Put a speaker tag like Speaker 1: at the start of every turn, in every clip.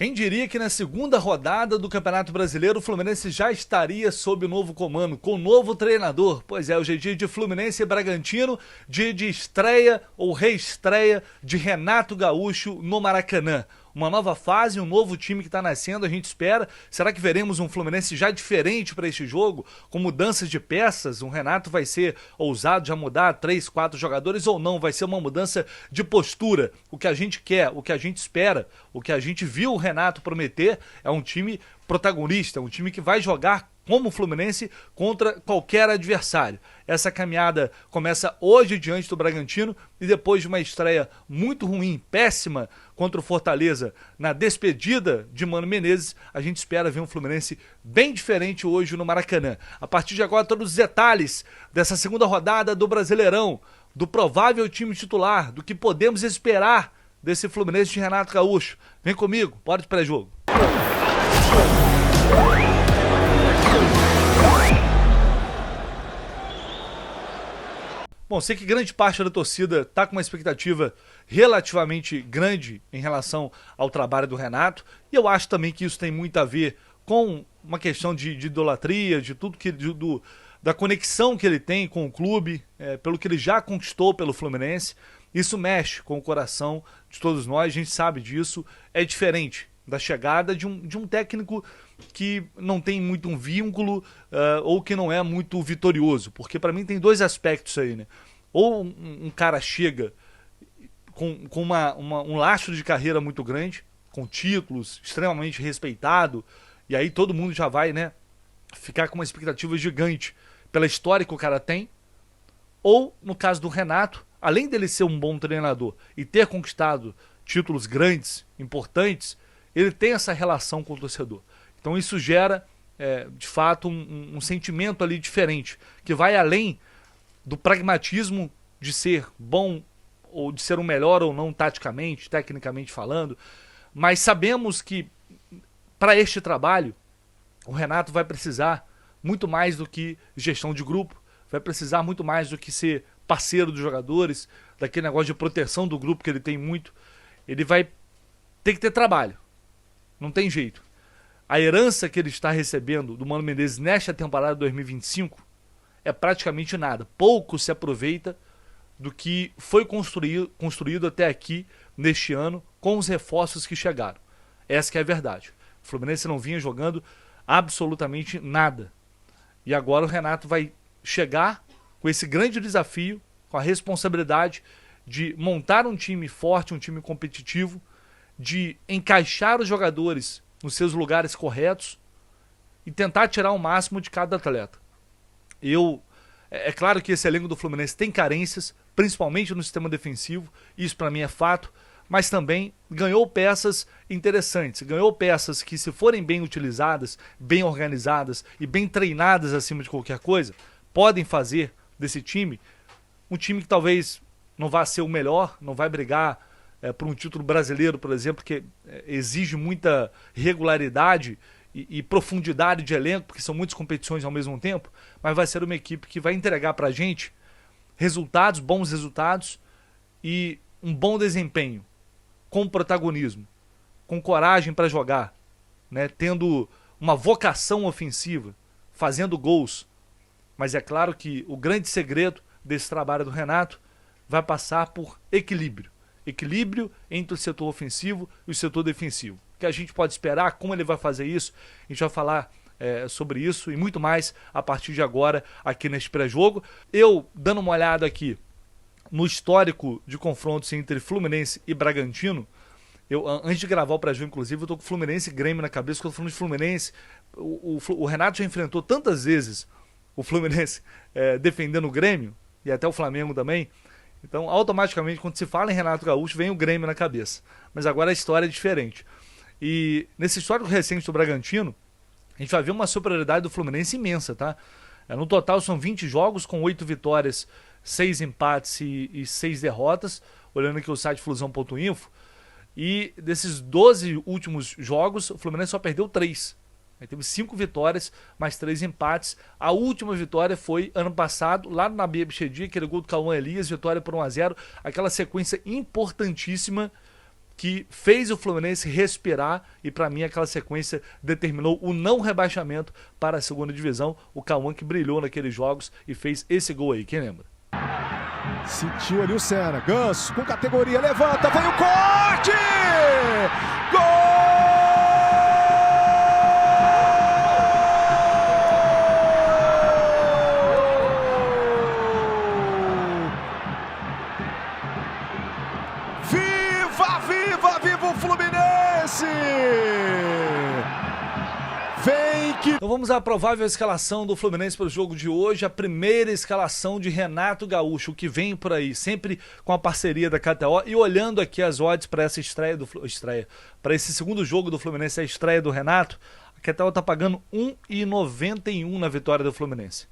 Speaker 1: Quem diria que na segunda rodada do Campeonato Brasileiro o Fluminense já estaria sob o novo comando, com o novo treinador? Pois é, hoje é dia de Fluminense e Bragantino, dia de estreia ou reestreia de Renato Gaúcho no Maracanã. Uma nova fase, um novo time que está nascendo, a gente espera. Será que veremos um Fluminense já diferente para este jogo? Com mudanças de peças? O Renato vai ser ousado, já mudar 3, 4 jogadores ou não? Vai ser uma mudança de postura? O que a gente quer, o que a gente espera, o que a gente viu o Renato prometer é um time protagonista, um time que vai jogar como o Fluminense contra qualquer adversário. Essa caminhada começa hoje diante do Bragantino e depois de uma estreia muito ruim, péssima contra o Fortaleza na despedida de Mano Menezes, a gente espera ver um Fluminense bem diferente hoje no Maracanã. A partir de agora, todos os detalhes dessa segunda rodada do Brasileirão, do provável time titular, do que podemos esperar desse Fluminense de Renato Gaúcho. Vem comigo, bora de pré-jogo. Bom, sei que grande parte da torcida está com uma expectativa relativamente grande em relação ao trabalho do Renato, e eu acho também que isso tem muito a ver com uma questão de idolatria, de tudo que da conexão que ele tem com o clube, pelo que ele já conquistou pelo Fluminense. Isso mexe com o coração de todos nós, a gente sabe disso. É diferente da chegada de um técnico que não tem muito um vínculo ou que não é muito vitorioso, porque para mim tem dois aspectos aí, né? Ou um cara chega com um lastro de carreira muito grande, com títulos, extremamente respeitado, e aí todo mundo já vai, né, ficar com uma expectativa gigante pela história que o cara tem. Ou, no caso do Renato, além dele ser um bom treinador e ter conquistado títulos grandes, importantes, ele tem essa relação com o torcedor. Então isso gera, de fato, um sentimento ali diferente, que vai além do pragmatismo de ser bom ou de ser o melhor ou não taticamente, tecnicamente falando, mas sabemos que para este trabalho o Renato vai precisar muito mais do que gestão de grupo, vai precisar muito mais do que ser parceiro dos jogadores, daquele negócio de proteção do grupo que ele tem muito. Ele vai ter que ter trabalho, não tem jeito. A herança que ele está recebendo do Mano Menezes nesta temporada 2025 é praticamente nada. Pouco se aproveita do que foi construído até aqui neste ano com os reforços que chegaram. Essa que é a verdade. O Fluminense não vinha jogando absolutamente nada. E agora o Renato vai chegar com esse grande desafio, com a responsabilidade de montar um time forte, um time competitivo, de encaixar os jogadores nos seus lugares corretos e tentar tirar o máximo de cada atleta. É claro que esse elenco do Fluminense tem carências, principalmente no sistema defensivo, isso para mim é fato, mas também ganhou peças interessantes, ganhou peças que, se forem bem utilizadas, bem organizadas e bem treinadas acima de qualquer coisa, podem fazer desse time um time que talvez não vá ser o melhor, não vai brigar por um título brasileiro, por exemplo, que exige muita regularidade e profundidade de elenco, porque são muitas competições ao mesmo tempo, mas vai ser uma equipe que vai entregar pra gente resultados, bons resultados e um bom desempenho, com protagonismo, com coragem para jogar, né, tendo uma vocação ofensiva, fazendo gols. Mas é claro que o grande segredo desse trabalho do Renato vai passar por equilíbrio. Equilíbrio entre o setor ofensivo e o setor defensivo. O que a gente pode esperar, como ele vai fazer isso, a gente vai falar sobre isso e muito mais a partir de agora aqui neste pré-jogo. Eu, dando uma olhada aqui no histórico de confrontos entre Fluminense e Bragantino, antes de gravar o pré-jogo, inclusive, eu tô com Fluminense e Grêmio na cabeça. Quando eu tô falando de Fluminense, o Renato já enfrentou tantas vezes o Fluminense defendendo o Grêmio, e até o Flamengo também. Então, automaticamente, quando se fala em Renato Gaúcho, vem o Grêmio na cabeça. Mas agora a história é diferente. E nesse histórico recente do Bragantino, a gente vai ver uma superioridade do Fluminense imensa, tá? No total são 20 jogos com 8 vitórias, 6 empates e 6 derrotas. Olhando aqui o site flusão.info. E desses 12 últimos jogos, o Fluminense só perdeu 3. Aí teve 5 vitórias, mais 3 empates. A última vitória foi ano passado, lá na Bia Bichedi, aquele gol do Cauã Elias, vitória por 1-0. Aquela sequência importantíssima que fez o Fluminense respirar e para mim aquela sequência determinou o não rebaixamento para a segunda divisão. O Cauã que brilhou naqueles jogos e fez esse gol aí, quem lembra?
Speaker 2: Sentiu ali o Senna, Ganso com categoria, levanta, vem o corte! Gol! Viva, viva, viva o Fluminense! Vem que...
Speaker 1: Então vamos à provável escalação do Fluminense para o jogo de hoje. A primeira escalação de Renato Gaúcho, que vem por aí, sempre com a parceria da KTO. E olhando aqui as odds para essa para esse segundo jogo do Fluminense, a estreia do Renato, a KTO está pagando 1,91 na vitória do Fluminense.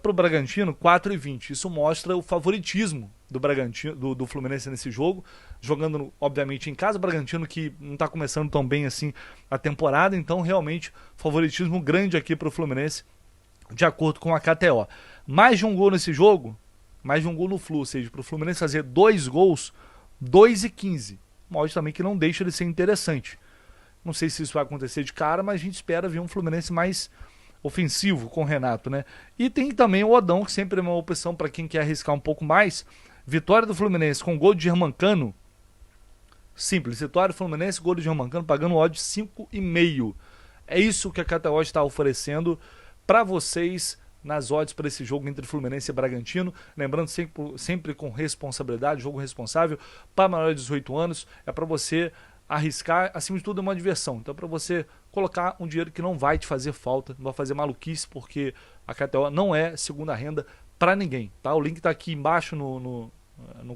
Speaker 1: Para o Bragantino, 4,20. Isso mostra o favoritismo do Bragantino, do Fluminense nesse jogo, jogando obviamente em casa. O Bragantino que não está começando tão bem assim a temporada, então realmente favoritismo grande aqui para o Fluminense, de acordo com a KTO. Mais de um gol nesse jogo, mais de um gol no Flu, ou seja, para o Fluminense fazer 2 gols, 2,15. Mostra também que não deixa de ser interessante. Não sei se isso vai acontecer de cara, mas a gente espera ver um Fluminense mais ofensivo com o Renato, né? E tem também o Odão, que sempre é uma opção para quem quer arriscar um pouco mais. Vitória do Fluminense com gol de Germancano. Simples, vitória do Fluminense, gol de Germancano, pagando odd 5,5. É isso que a KTO está oferecendo para vocês nas odds para esse jogo entre Fluminense e Bragantino. Lembrando sempre com responsabilidade, jogo responsável para maior de 18 anos. É para você arriscar, acima de tudo é uma diversão. Então é para você colocar um dinheiro que não vai te fazer falta, não vai fazer maluquice, porque a KTO não é segunda renda para ninguém, tá? O link está aqui embaixo no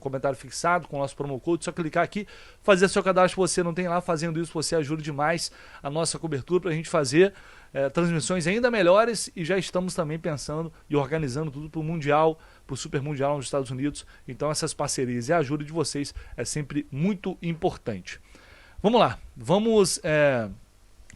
Speaker 1: comentário fixado com o nosso promo code. Só clicar aqui, fazer seu cadastro. Você não tem lá, fazendo isso você ajuda demais a nossa cobertura para a gente fazer transmissões ainda melhores, e já estamos também pensando e organizando tudo para o Mundial, para o Super Mundial nos Estados Unidos. Então essas parcerias e a ajuda de vocês é sempre muito importante. Vamos lá, vamos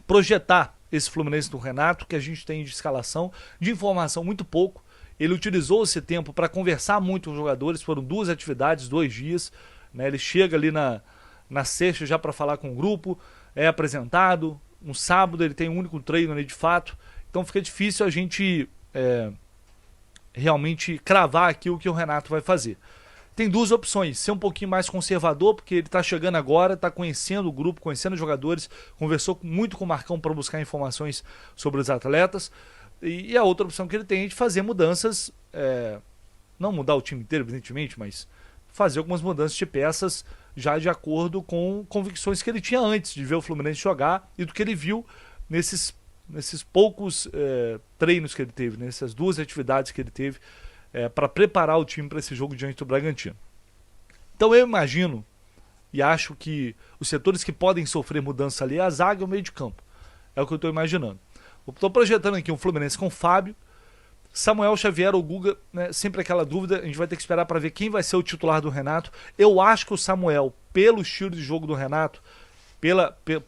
Speaker 1: projetar esse Fluminense do Renato, que a gente tem de escalação, de informação muito pouco. Ele utilizou esse tempo para conversar muito com os jogadores, foram 2 atividades, 2 dias, né? Ele chega ali na sexta já para falar com o grupo, é apresentado, no sábado ele tem um único treino ali de fato, então fica difícil a gente realmente cravar aqui o que o Renato vai fazer. Tem 2 opções: ser um pouquinho mais conservador, porque ele está chegando agora, está conhecendo o grupo, conhecendo os jogadores, conversou muito com o Marcão para buscar informações sobre os atletas. E a outra opção que ele tem é de fazer mudanças, não mudar o time inteiro, evidentemente, mas fazer algumas mudanças de peças já de acordo com convicções que ele tinha antes de ver o Fluminense jogar e do que ele viu nesses poucos treinos que ele teve, nessas 2 atividades que ele teve para preparar o time para esse jogo diante do Bragantino. Então eu imagino e acho que os setores que podem sofrer mudança ali é a zaga e o meio de campo. É o que eu estou imaginando. Estou projetando aqui um Fluminense com Fábio, Samuel Xavier ou Guga, né? Sempre aquela dúvida, a gente vai ter que esperar para ver quem vai ser o titular do Renato. Eu acho que o Samuel, pelo estilo de jogo do Renato,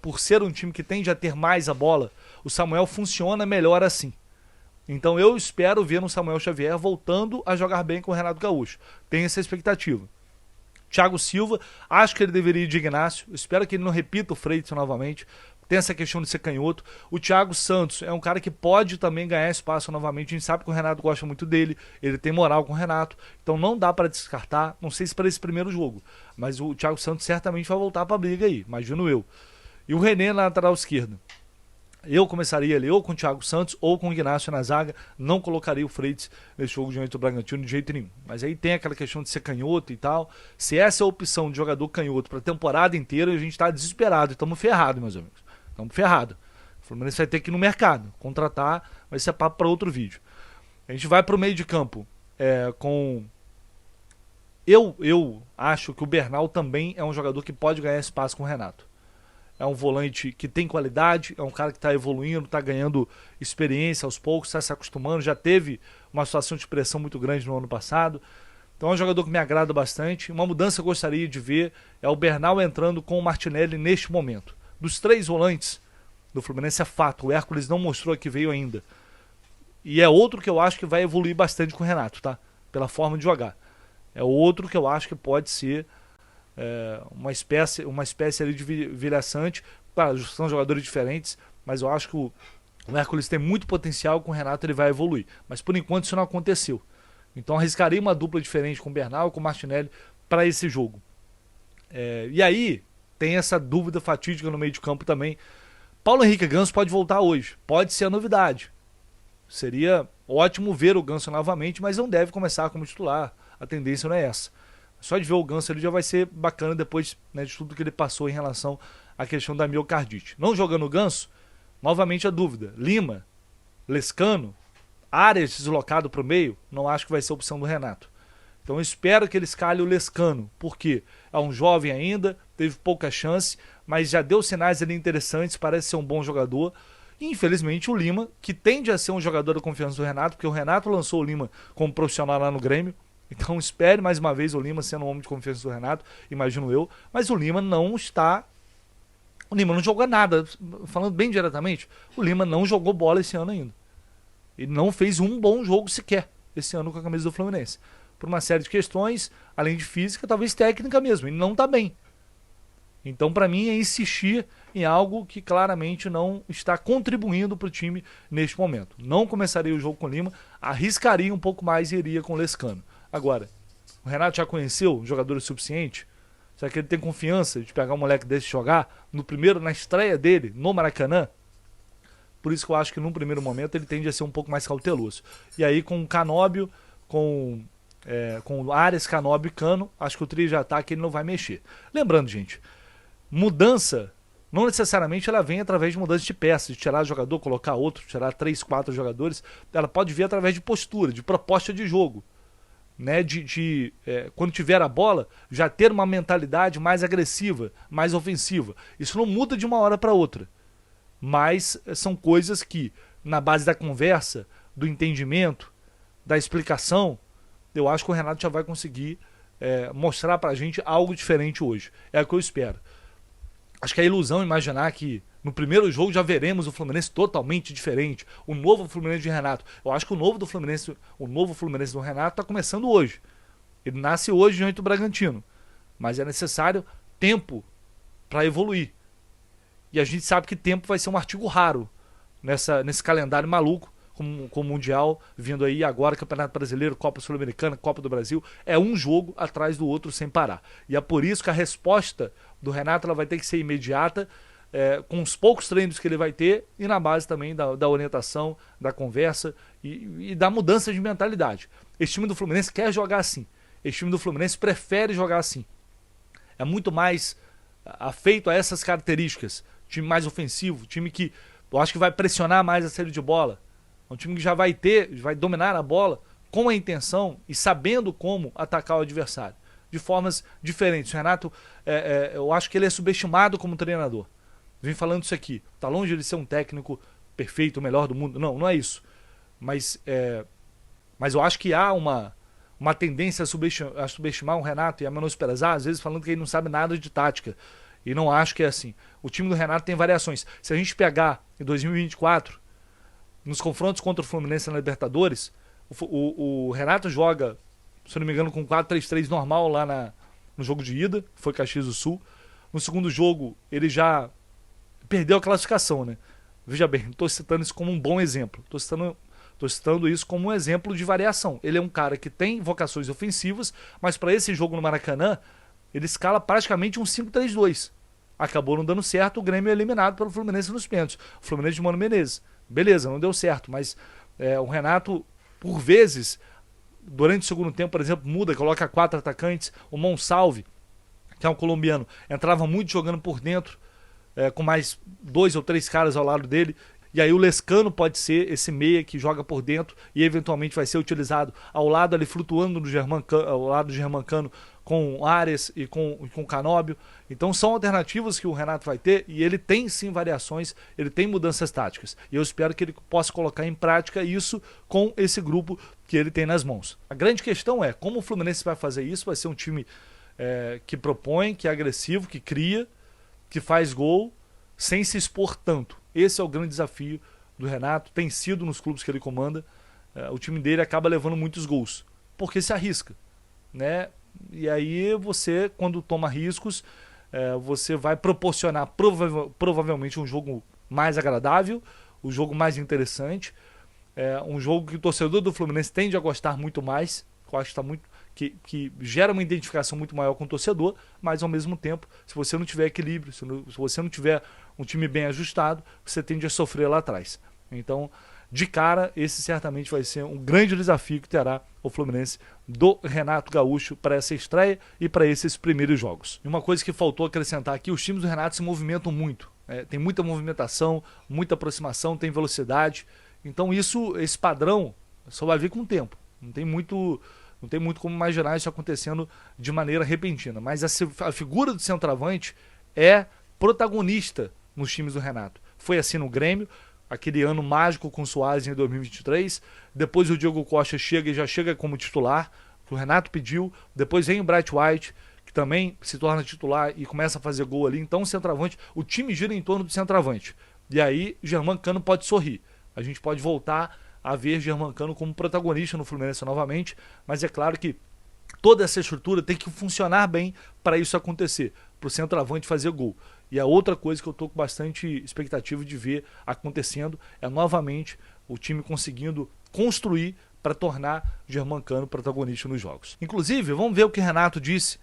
Speaker 1: por ser um time que tende a ter mais a bola, o Samuel funciona melhor assim. Então eu espero ver um Samuel Xavier voltando a jogar bem com o Renato Gaúcho. Tenho essa expectativa. Thiago Silva, acho que ele deveria ir de Ignacio, espero que ele não repita o Freitas novamente. Tem essa questão de ser canhoto. O Thiago Santos é um cara que pode também ganhar espaço novamente. A gente sabe que o Renato gosta muito dele. Ele tem moral com o Renato. Então não dá para descartar. Não sei se para esse primeiro jogo. Mas o Thiago Santos certamente vai voltar para a briga aí. Imagino eu. E o René na lateral esquerda. Eu começaria ali ou com o Thiago Santos ou com o Ignacio na zaga. Não colocaria o Freitas nesse jogo diante do Bragantino de jeito nenhum. Mas aí tem aquela questão de ser canhoto e tal. Se essa é a opção de jogador canhoto para a temporada inteira, a gente está desesperado. Estamos ferrados, meus amigos. Estamos ferrados. O Fluminense vai ter que ir no mercado, contratar, vai ser papo para outro vídeo. A gente vai para o meio de campo com... Eu acho que o Bernal também é um jogador que pode ganhar espaço com o Renato. É um volante que tem qualidade, é um cara que está evoluindo, está ganhando experiência aos poucos, está se acostumando, já teve uma situação de pressão muito grande no ano passado. Então é um jogador que me agrada bastante. Uma mudança que eu gostaria de ver é o Bernal entrando com o Martinelli neste momento. Dos 3 volantes do Fluminense é fato, o Hércules não mostrou que veio ainda. E é outro que eu acho que vai evoluir bastante com o Renato, tá? Pela forma de jogar. É outro que eu acho que pode ser uma espécie ali de Vila Sante. Claro, são jogadores diferentes, mas eu acho que o Hércules tem muito potencial, com o Renato ele vai evoluir. Mas por enquanto isso não aconteceu. Então arriscaria uma dupla diferente com o Bernal e com o Martinelli para esse jogo. E aí tem essa dúvida fatídica no meio de campo também. Paulo Henrique Ganso pode voltar hoje, pode ser a novidade. Seria ótimo ver o Ganso novamente, mas não deve começar como titular. A tendência não é essa. Só de ver o Ganso ele já vai ser bacana depois, né, de tudo que ele passou em relação à questão da miocardite. Não jogando o Ganso, novamente a dúvida. Lima, Lescano, Arias deslocado para o meio, não acho que vai ser a opção do Renato. Então eu espero que ele escalhe o Lescano, porque é um jovem ainda, teve pouca chance, mas já deu sinais ali interessantes, parece ser um bom jogador. E infelizmente o Lima, que tende a ser um jogador da confiança do Renato, porque o Renato lançou o Lima como profissional lá no Grêmio. Então espere mais uma vez o Lima sendo um homem de confiança do Renato, imagino eu. Mas o Lima não está... O Lima não jogou nada, falando bem diretamente, o Lima não jogou bola esse ano ainda. Ele não fez um bom jogo sequer esse ano com a camisa do Fluminense. Por uma série de questões, além de física, talvez técnica mesmo. Ele não está bem. Então, para mim, é insistir em algo que claramente não está contribuindo para o time neste momento. Não começaria o jogo com o Lima, arriscaria um pouco mais e iria com o Lescano. Agora, o Renato já conheceu jogadores suficientes? Será que ele tem confiança de pegar um moleque desse e jogar na estreia dele, no Maracanã? Por isso que eu acho que num primeiro momento ele tende a ser um pouco mais cauteloso. E aí com o Canóbio, com o Arias, Canóbio e Cano, acho que o trio de ataque ele não vai mexer. Lembrando, gente, mudança, não necessariamente ela vem através de mudança de peças, de tirar jogador, colocar outro, tirar 3, 4 jogadores. Ela pode vir através de postura, de proposta de jogo. Né, quando tiver a bola, já ter uma mentalidade mais agressiva, mais ofensiva. Isso não muda de uma hora para outra. Mas são coisas que, na base da conversa, do entendimento, da explicação, eu acho que o Renato já vai conseguir mostrar pra gente algo diferente hoje. É o que eu espero. Acho que é ilusão imaginar que no primeiro jogo já veremos o Fluminense totalmente diferente. O novo Fluminense de Renato. Eu acho que o novo Fluminense do Renato está começando hoje. Ele nasce hoje diante do Bragantino. Mas é necessário tempo para evoluir. E a gente sabe que tempo vai ser um artigo raro nesse calendário maluco, com o Mundial vindo aí agora, Campeonato Brasileiro, Copa Sul-Americana, Copa do Brasil. É um jogo atrás do outro sem parar. E é por isso que a resposta do Renato ela vai ter que ser imediata, com os poucos treinos que ele vai ter e na base também da orientação, da conversa e da mudança de mentalidade. Esse time do Fluminense quer jogar assim. Esse time do Fluminense prefere jogar assim. É muito mais afeito a essas características. Time mais ofensivo, time que eu acho que vai pressionar mais a saída de bola. É um time que já vai dominar a bola com a intenção e sabendo como atacar o adversário. De formas diferentes. O Renato, eu acho que ele é subestimado como treinador. Vem falando isso aqui. Tá longe de ser um técnico perfeito, o melhor do mundo. Não, não é isso. Mas eu acho que há uma tendência a subestimar o Renato e a menosprezar, às vezes falando que ele não sabe nada de tática. E não acho que é assim. O time do Renato tem variações. Se a gente pegar em 2024, nos confrontos contra o Fluminense na Libertadores, o Renato joga, se não me engano, com 4-3-3 normal lá no jogo de ida, que foi Caxias do Sul. No segundo jogo, ele já perdeu a classificação, né? Veja bem, não estou citando isso como um bom exemplo. Estou citando isso como um exemplo de variação. Ele é um cara que tem vocações ofensivas, mas para esse jogo no Maracanã, ele escala praticamente um 5-3-2. Acabou não dando certo, o Grêmio é eliminado pelo Fluminense nos pênaltis. O Fluminense de Mano Menezes. Beleza, não deu certo, mas o Renato, por vezes, durante o segundo tempo, por exemplo, muda, coloca 4 atacantes. O Monsalve, que é um colombiano, entrava muito jogando por dentro, com mais 2 ou 3 caras ao lado dele. E aí o Lescano pode ser esse meia que joga por dentro e eventualmente vai ser utilizado ao lado ali, flutuando ao lado do Germancano, com Arias e com Canóbio. Então são alternativas que o Renato vai ter e ele tem sim variações, ele tem mudanças táticas. E eu espero que ele possa colocar em prática isso com esse grupo que ele tem nas mãos. A grande questão é como o Fluminense vai fazer isso. Vai ser um time que propõe, que é agressivo, que cria, que faz gol, sem se expor tanto. Esse é o grande desafio do Renato, tem sido nos clubes que ele comanda. O time dele acaba levando muitos gols, porque se arrisca, né? E aí você, quando toma riscos, você vai proporcionar provavelmente um jogo mais agradável, um jogo mais interessante, um jogo que o torcedor do Fluminense tende a gostar muito mais, que eu acho que tá muito, que gera uma identificação muito maior com o torcedor, mas ao mesmo tempo, se você não tiver equilíbrio, se você não tiver um time bem ajustado, você tende a sofrer lá atrás. Então, de cara, esse certamente vai ser um grande desafio que terá o Fluminense do Renato Gaúcho para essa estreia e para esses primeiros jogos. E uma coisa que faltou acrescentar aqui, os times do Renato se movimentam muito. Tem muita movimentação, muita aproximação, tem velocidade. Então esse padrão só vai vir com o tempo. Não tem muito como imaginar isso acontecendo de maneira repentina. Mas a figura do centroavante é protagonista nos times do Renato. Foi assim no Grêmio, aquele ano mágico com o Soares em 2023. Depois o Diego Costa chega e já chega como titular, que o Renato pediu. Depois vem o Bright White, que também se torna titular e começa a fazer gol ali. Então o time gira em torno do centroavante. E aí Germancano pode sorrir. A gente pode voltar a ver Germancano como protagonista no Fluminense novamente, mas é claro que toda essa estrutura tem que funcionar bem para isso acontecer, para o centroavante fazer gol. E a outra coisa que eu estou com bastante expectativa de ver acontecendo é novamente o time conseguindo construir para tornar Germancano protagonista nos jogos. Inclusive, vamos ver o que Renato disse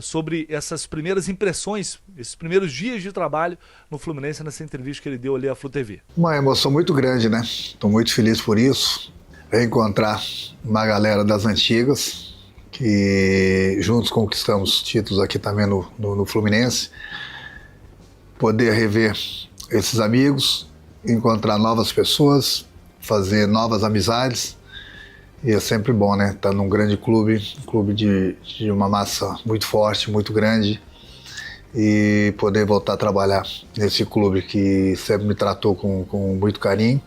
Speaker 1: sobre essas primeiras impressões, esses primeiros dias de trabalho no Fluminense, nessa entrevista que ele deu ali à Flu TV.
Speaker 3: Uma emoção muito grande, né? Estou muito feliz por isso. Reencontrar uma galera das antigas, que juntos conquistamos títulos aqui também no Fluminense. Poder rever esses amigos, encontrar novas pessoas, fazer novas amizades. E é sempre bom, né? Estar num grande clube, um clube de uma massa muito forte, muito grande, e poder voltar a trabalhar nesse clube que sempre me tratou com muito carinho.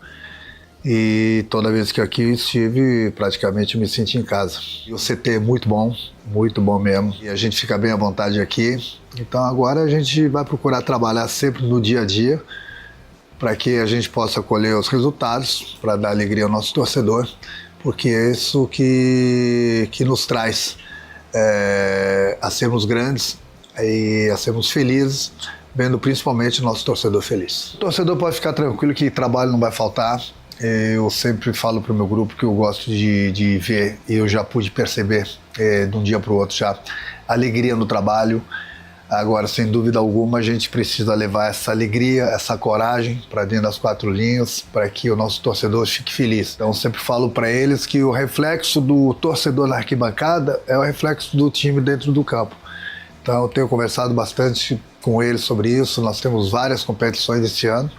Speaker 3: E toda vez que aqui estive, praticamente me senti em casa. E o CT é muito bom mesmo. E a gente fica bem à vontade aqui. Então agora a gente vai procurar trabalhar sempre no dia a dia, para que a gente possa colher os resultados, para dar alegria ao nosso torcedor, porque é isso que nos traz a sermos grandes e a sermos felizes, vendo principalmente o nosso torcedor feliz. O torcedor pode ficar tranquilo que trabalho não vai faltar. Eu sempre falo para o meu grupo que eu gosto de ver, e eu já pude perceber de um dia para o outro já, alegria no trabalho. Agora, sem dúvida alguma, a gente precisa levar essa alegria, essa coragem para dentro das quatro linhas, para que o nosso torcedor fique feliz. Então, eu sempre falo para eles que o reflexo do torcedor na arquibancada é o reflexo do time dentro do campo. Então, eu tenho conversado bastante com eles sobre isso. Nós temos várias competições esse ano.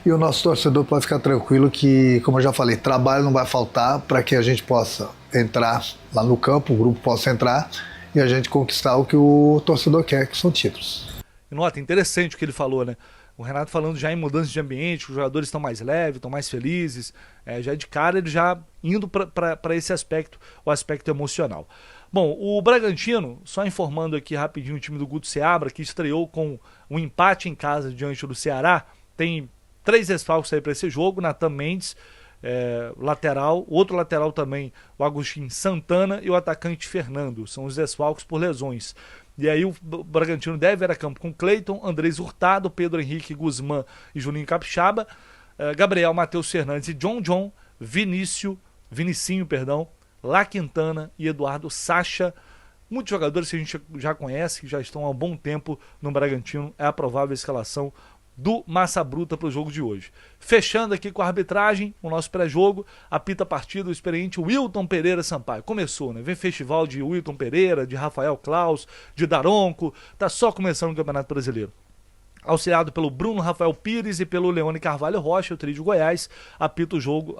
Speaker 3: E o nosso torcedor pode ficar tranquilo que, como eu já falei, trabalho não vai faltar para que a gente possa entrar lá no campo, o grupo possa entrar e a gente conquistar o que o torcedor quer, que são títulos.
Speaker 1: Nota, interessante o que ele falou, né? O Renato falando já em mudança de ambiente, os jogadores estão mais leves, estão mais felizes, já de cara ele já indo para esse aspecto, o aspecto emocional. Bom, o Bragantino, só informando aqui rapidinho o time do Guto Seabra, que estreou com um empate em casa diante do Ceará, tem 3 desfalques aí para esse jogo, Natan Mendes, lateral, outro lateral também, o Agostinho Santana e o atacante Fernando, são os desfalques por lesões. E aí o Bragantino deve ir a campo com Cleiton, Andrés Hurtado, Pedro Henrique Guzmán e Juninho Capixaba, Gabriel Matheus Fernandes e John, Vinicinho, La Quintana e Eduardo Sacha. Muitos jogadores que a gente já conhece, que já estão há um bom tempo no Bragantino, é a provável escalação do Massa Bruta para o jogo de hoje. Fechando aqui com a arbitragem, o nosso pré-jogo, apita a partida o experiente Wilton Pereira Sampaio. Começou, né? Vem festival de Wilton Pereira, de Rafael Claus, de Daronco, tá só começando o Campeonato Brasileiro. Auxiliado pelo Bruno Rafael Pires e pelo Leone Carvalho Rocha, o trio de Goiás, apita o jogo.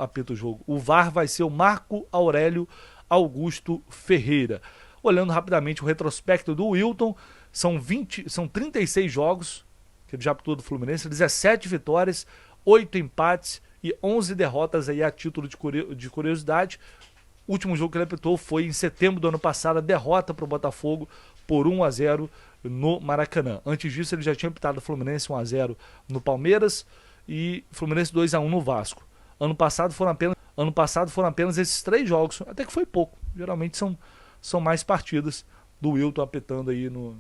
Speaker 1: O VAR vai ser o Marco Aurélio Augusto Ferreira. Olhando rapidamente o retrospecto do Wilton, são 36 jogos que ele já apitou do Fluminense, 17 vitórias, 8 empates e 11 derrotas aí a título de curiosidade. O último jogo que ele apitou foi em setembro do ano passado, a derrota para o Botafogo por 1-0 no Maracanã. Antes disso ele já tinha apitado o Fluminense 1-0 no Palmeiras e Fluminense 2-1 no Vasco. Ano passado foram apenas esses 3 jogos, até que foi pouco. Geralmente são mais partidas do Wilton apitando aí nos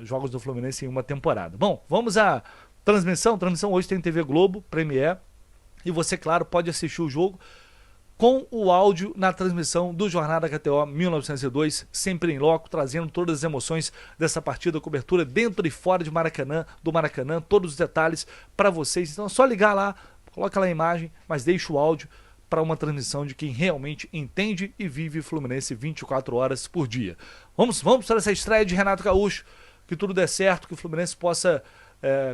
Speaker 1: jogos do Fluminense em uma temporada. Bom, vamos à transmissão. Transmissão hoje tem TV Globo, Premiere, e você, claro, pode assistir o jogo com o áudio na transmissão do Jornada KTO 1902, sempre em loco, trazendo todas as emoções dessa partida, cobertura dentro e fora de Maracanã, do Maracanã, todos os detalhes para vocês. Então é só ligar lá, coloca lá a imagem, mas deixa o áudio para uma transmissão de quem realmente entende e vive Fluminense 24 horas por dia. Vamos para essa estreia de Renato Gaúcho, que tudo dê certo, que o Fluminense possa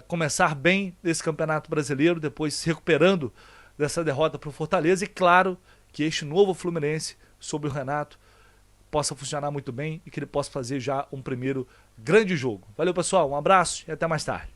Speaker 1: começar bem esse Campeonato Brasileiro, depois se recuperando dessa derrota para o Fortaleza, e claro, que este novo Fluminense, sob o Renato, possa funcionar muito bem e que ele possa fazer já um primeiro grande jogo. Valeu, pessoal, um abraço e até mais tarde.